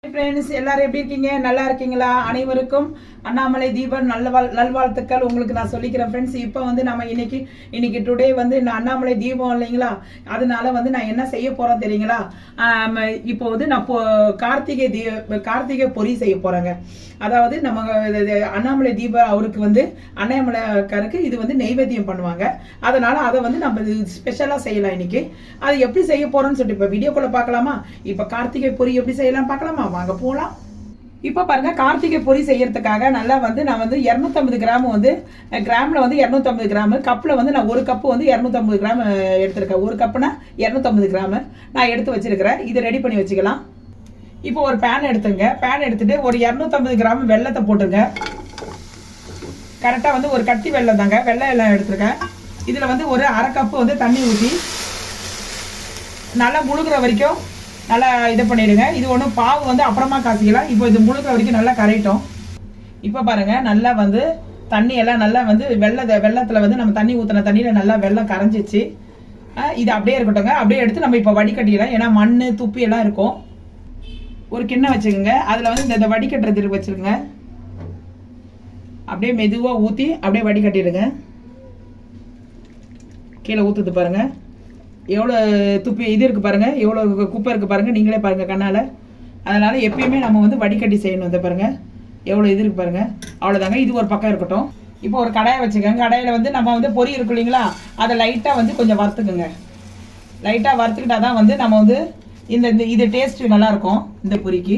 Friends எல்லாரும் எப்படி இருக்கீங்க நல்லா இருக்கீங்களா அனைவருக்கும் அண்ணாமலை தீபன் நல்வாழ்த்துக்கள் உங்களுக்கு நான் சொல்லிக்கிறேன் फ्रेंड्स இப்போ வந்து நம்ம இன்னைக்கு டுடே வந்து அண்ணாமலை தீபம் இல்லைங்களா அதனால வந்து நான் என்ன செய்ய போறேன் தெரியுங்களா இப்போ வந்து நான் கார்த்திகை பொரி செய்ய போறேங்க அதாவது நம்ம அண்ணாமலை தீப அவருக்கு வந்து அண்ணாமலைக்காருக்கு இது வந்து நெய்வேத்தியம் பண்ணுவாங்க அதனால அதை வந்து நம்ம ஸ்பெஷலா செய்யலாம் இன்னைக்கு அது எப்படி செய்ய போறோம்னு சொல்லிட்டு இப்போ வீடியோக்குள்ள பார்க்கலாமா இப்போ கார்த்திகை பொரி எப்படி செய்யலாம் பார்க்கலாமா வாங்க போலாம் இப்போ பாருங்க கார்த்திகை பொரி செய்யறதுக்காக நல்லா வந்து நான் வந்து 250 கிராம் வந்து கிராம்ல வந்து 250 கிராம் கப்ல வந்து நான் ஒரு கப்பு வந்து 250 கிராம் எடுத்திருக்கேன் ஒரு கப்புனா 250 கிராம் நான் எடுத்து வச்சிருக்கிறேன் இதை ரெடி பண்ணி வச்சுக்கலாம் இப்போ ஒரு பேன் எடுத்துங்க பேன் எடுத்துட்டு ஒரு 250 கிராம் வெல்லத்தை போட்டுருங்க கரெக்டா வந்து ஒரு கட்டி வெல்லம் தாங்க வெள்ளை எல்லாம் எடுத்துருக்கேன் இதுல வந்து ஒரு அரை கப்பு வந்து தண்ணி ஊற்றி நல்லா முழுகிற வரைக்கும் நல்லா இது பண்ணிடுங்க இது ஒன்றும் பாவு வந்து அப்புறமா காய்ச்சிக்கலாம் இப்போ இது முழுகிற வரைக்கும் நல்லா கரையிட்டோம் இப்போ பாருங்க நல்லா வந்து தண்ணி எல்லாம் நல்லா வந்து வெள்ளத்தில் வந்து நம்ம தண்ணி ஊற்றின தண்ணியில் நல்லா வெள்ளம் கரைஞ்சிச்சு இது அப்படியே இருக்கட்டும்ங்க அப்படியே எடுத்து நம்ம இப்போ வடிகட்டிடலாம் ஏன்னா மண் துப்பி எல்லாம் இருக்கும் ஒரு கிண்ணம் வச்சுக்கோங்க அதில் வந்து இந்த வடிகட்டுறதுக்கு வச்சுருங்க அப்படியே மெதுவாக ஊற்றி அப்படியே வடிகட்டிடுங்க கீழே ஊற்றுது பாருங்க எவ்வளோ துப்பி இது இருக்குது பாருங்கள் எவ்வளோ குப்பை இருக்குது பாருங்கள் நீங்களே பாருங்கள் கண்ணால் அதனால் எப்பயுமே நம்ம வந்து வடிகட்டி செய்யணும் இந்த பாருங்கள் எவ்வளோ இது இருக்குது பாருங்கள் அவ்வளோதாங்க இது ஒரு பக்கம் இருக்கட்டும் இப்போ ஒரு கடாயை வச்சுக்கோங்க கடாயில் வந்து நம்ம வந்து பொரி இருக்கு இல்லைங்களா அதை லைட்டாக வந்து கொஞ்சம் வறுத்துக்குங்க லைட்டாக வறுத்துக்கிட்டா தான் வந்து நம்ம வந்து இது டேஸ்ட் நல்லாயிருக்கும் இந்த பொரிக்கு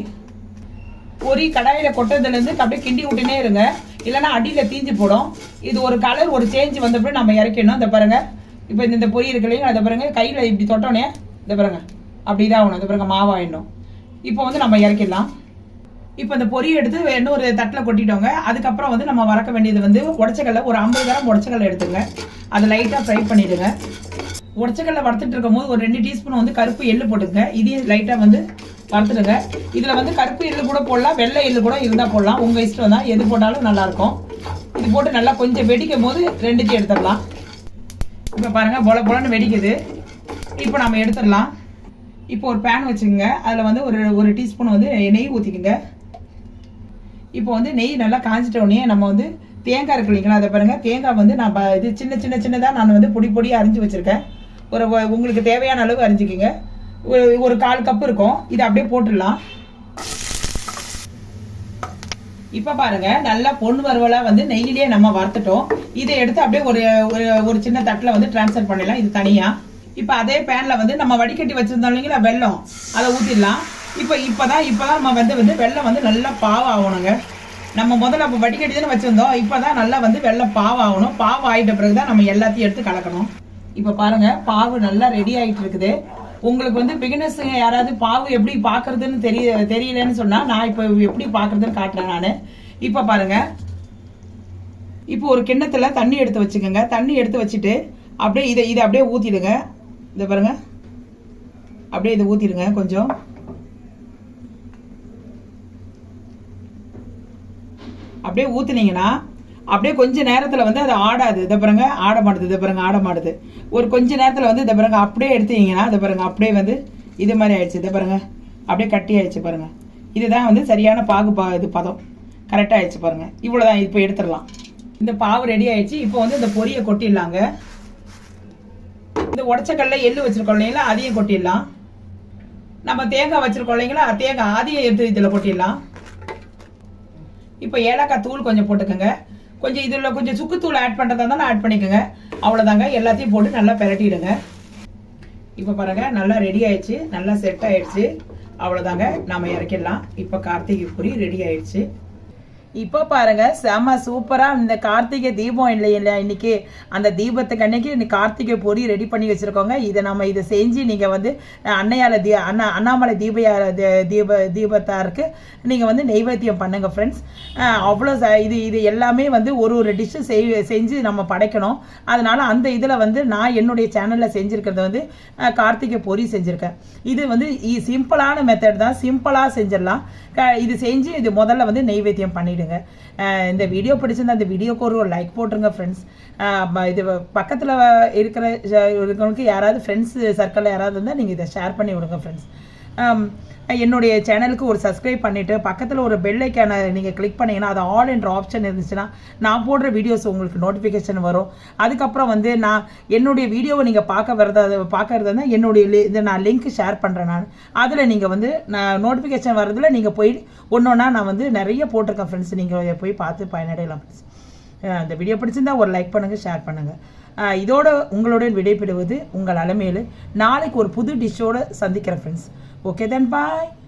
பொரி கடாயில் கொட்டதுலேருந்து அப்படியே கிண்டி விட்டுனே இருங்க இல்லைன்னா அடியில் தீஞ்சு போடும் இது ஒரு கலர் ஒரு சேஞ்ச் வந்தப்போ நம்ம இறக்கணும் இந்த பாருங்கள் இப்போ இந்த பொரி இருக்கு இல்லையா அதை பாருங்க கையில் இப்படி தொட்டோன்னே இதை பாருங்க அப்படி தான் ஆகணும் இதை பாருங்க மாவாயிடணும் இப்போ வந்து நம்ம இறக்கிடலாம் இப்போ இந்த பொரியை எடுத்து இன்னொரு தட்டில் கொட்டிட்டோங்க அதுக்கப்புறம் வந்து நம்ம வறக்க வேண்டியது வந்து உடச்சக்கல்ல ஒரு 50 கிராம் உடச்சக்கல்ல எடுத்துங்க அதை லைட்டாக ஃப்ரை பண்ணிடுங்க உடச்சக்கல்ல வறுத்துட்டு இருக்கும் போது ஒரு 2 டீஸ்பூன் வந்து கருப்பு எள்ளு போட்டுங்க இதையும் லைட்டாக வந்து வறுத்துடுங்க இதில் வந்து கருப்பு எள்ளு கூட போடலாம் வெள்ளை எள்ளு கூட இருந்தால் போடலாம் உங்கள் இஷ்டம் தான் எது போட்டாலும் நல்லாயிருக்கும் இது போட்டு நல்லா கொஞ்சம் வெடிக்கும் போது ரெண்டுத்தையும் எடுத்துடலாம் இப்போ பாருங்கள் பொலன்னு வெடிக்குது இப்போ நம்ம எடுத்துடலாம் இப்போ ஒரு பேன் வச்சுக்கோங்க அதில் வந்து ஒரு டீஸ்பூன் வந்து நெய் ஊற்றிக்குங்க இப்போ வந்து நெய் நல்லா காஞ்சிட்டோடனே நம்ம வந்து தேங்காய் இருக்கு இல்லைங்களா அதை பாருங்கள் தேங்காய் வந்து நான் இது சின்னதாக நான் வந்து பொடியாக அரிஞ்சு வச்சுருக்கேன் உங்களுக்கு தேவையான அளவு அரிஞ்சிக்கிங்க ஒரு 1/4 கப் இருக்கும் இதை அப்படியே போட்டுடலாம் இப்போ பாருங்க நல்லா பொண்ணு வறுவலா வந்து நெய்யிலேயே நம்ம வறுத்துட்டோம் இதை எடுத்து அப்படியே ஒரு சின்ன தட்டில் வந்து டிரான்ஸ்ஃபர் பண்ணிடலாம் இது தனியா இப்போ அதே பேன்ல வந்து நம்ம வடிகட்டி வச்சிருந்தோம் இல்லைங்களா வெல்லம் அதை ஊற்றிடலாம் இப்போதான் நம்ம வந்து வெல்லம் வந்து நல்லா பாவ ஆகணுங்க நம்ம முதல்ல அப்போ வடிகட்டி தானே வச்சிருந்தோம் இப்போதான் நல்லா வந்து வெல்லம் பாவ ஆகணும் பாவ ஆகிட்ட பிறகுதான் நம்ம எல்லாத்தையும் எடுத்து கலக்கணும் இப்போ பாருங்க பாவு நல்லா ரெடி ஆகிட்டு இருக்குது உங்களுக்கு வந்து பிகினர்ஸ் யாராவது பாவு எப்படி பார்க்கறதுன்னு தெரியலன்னு சொன்னால் நான் இப்போ எப்படி பார்க்கறதுன்னு காட்டுறேன் நான் இப்போ பாருங்க இப்போ ஒரு கிண்ணத்தில் தண்ணி எடுத்து வச்சுக்கோங்க தண்ணி எடுத்து வச்சுட்டு அப்படியே இதை அப்படியே ஊற்றிடுங்க இதை பாருங்க அப்படியே இதை ஊற்றிடுங்க கொஞ்சம் அப்படியே ஊற்றுனீங்கன்னா அப்படியே கொஞ்ச நேரத்தில் வந்து அது ஆடாது இதை பாருங்க ஆட மாட்டுது ஒரு கொஞ்ச நேரத்தில் வந்து இதை பாருங்க அப்படியே எடுத்தீங்கன்னா இதை பாருங்க அப்படியே வந்து இது மாதிரி ஆயிடுச்சு இதை பாருங்க அப்படியே கட்டி ஆயிடுச்சு பாருங்க இதுதான் வந்து சரியான இது பதம் கரெக்டாக ஆயிடுச்சு பாருங்க இவ்வளோதான் இப்போ எடுத்துடலாம் இந்த பாவு ரெடி ஆயிடுச்சு இப்போ வந்து இந்த பொரியை கொட்டிடலாங்க இந்த உடச்சக்கல்ல எள்ளு வச்சிருக்கோம் இல்லைங்களா அதையும் கொட்டிடலாம் நம்ம தேங்காய் வச்சிருக்கோம் இல்லைங்களா தேங்காய் அதையும் எடுத்து இதில் கொட்டிடலாம் இப்போ ஏலக்காய் தூள் கொஞ்சம் போட்டுக்கோங்க கொஞ்சம் இதில் கொஞ்சம் சுக்குத்தூள் ஆட் பண்ணுறதா இருந்தாலும் ஆட் பண்ணிக்கோங்க அவ்வளோதாங்க எல்லாத்தையும் போட்டு நல்லா பெரட்டிடுங்க இப்போ பாருங்க நல்லா ரெடி ஆயிடுச்சு நல்லா செட் ஆயிடுச்சு அவ்வளோதாங்க நம்ம இறக்கிடலாம் இப்போ கார்த்திகை பொரி ரெடி ஆயிடுச்சு இப்போ பாருங்க செம சூப்பரா இந்த கார்த்திகை தீபம் இல்லை இன்னைக்கு அந்த தீபத்துக்கு அன்னைக்கு இன்னைக்கு கார்த்திகை பொரி ரெடி பண்ணி வச்சிருக்கோங்க இதை செஞ்சு நீங்க வந்து அண்ணாமலை தீபத்தாருக்கு நீங்க வந்து நெய்வேத்தியம் பண்ணுங்க ஃப்ரெண்ட்ஸ் அவ்வளோ இது எல்லாமே வந்து ஒரு டிஷ்ஷு செஞ்சு நம்ம படைக்கணும் அதனால அந்த இதில் வந்து நான் என்னுடைய சேனலில் செஞ்சுருக்கிறது வந்து கார்த்திகை பொரி செஞ்சுருக்கேன் இது வந்து சிம்பிளான மெத்தட் தான் சிம்பிளாக செஞ்சிடலாம் இது செஞ்சு இது முதல்ல வந்து நெய்வேத்தியம் பண்ணிவிடுங்க இந்த வீடியோ பிடிச்சிருந்தா அந்த வீடியோக்கு ஒரு லைக் போட்டுருங்க ஃப்ரெண்ட்ஸ் இது பக்கத்தில் இருக்கிறவங்களுக்கு யாராவது ஃப்ரெண்ட்ஸ் சர்க்கிளில் யாராவது இருந்தால் நீங்கள் இதை ஷேர் பண்ணி விடுங்க ஃப்ரெண்ட்ஸ் என்னுடைய சேனலுக்கு ஒரு சப்ஸ்கிரைப் பண்ணிவிட்டு பக்கத்தில் ஒரு பெல் ஐக்கானை நீங்கள் கிளிக் பண்ணிங்கன்னா அது ஆல் என்ற ஆப்ஷன் இருந்துச்சுன்னா நான் போடுற வீடியோஸ் உங்களுக்கு நோட்டிஃபிகேஷன் வரும். அதுக்கப்புறம் வந்து நான் என்னுடைய வீடியோவை நீங்கள் பார்க்கறதா என்னுடைய நான் லிங்க் ஷேர் பண்ணுறேன். நான் அதில் நீங்கள் வந்து நான் நோட்டிஃபிகேஷன் வர்றதில் நீங்கள் போய் ஒன்றா நான் வந்து நிறைய போட்டிருக்கேன் ஃப்ரெண்ட்ஸ். நீங்கள் போய் பார்த்து பயனடையலாம் ஃப்ரெண்ட்ஸ். இந்த வீடியோ பிடிச்சிருந்தா ஒரு லைக் பண்ணுங்கள், ஷேர் பண்ணுங்கள். இதோட உங்களுடன் விடைபெறுவது உங்கள் அலமேலு. நாளைக்கு ஒரு புது டிஷ்ஷோடு சந்திக்கிறேன் ஃப்ரெண்ட்ஸ். Okay then, bye.